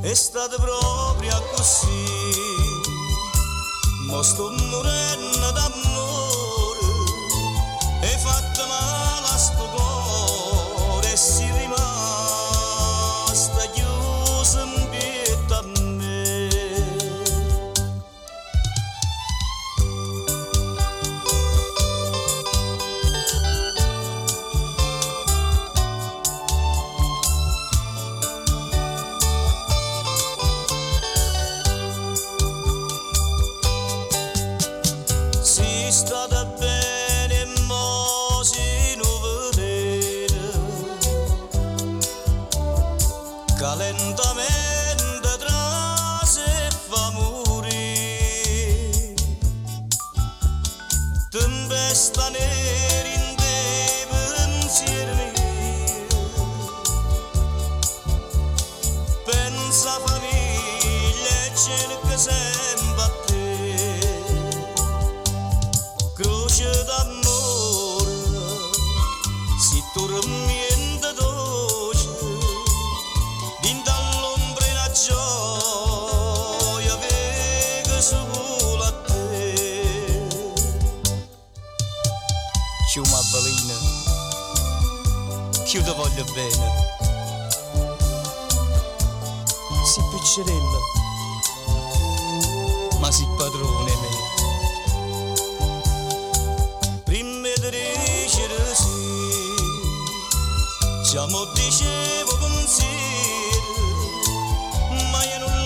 è stato proprio così. Mo sto morendo d'amore, e fatto male a sto cuore, e si rimasta chiuso in pietà a me. Si state bene, mo si non vedete, che lentamente tra se fa morire. Tempesta nera in dei pensieri miei, pensa famiglia e cerca sempre a te. Croce d'amore, si tormenta dolce, dintre all'ombra e la gioia vega solo a te. Ciuma bellina, che io ti voglio bene, si piccerella, ma si padrone me. Prima di dicere sì, già mo dicevo pensieri, ma io non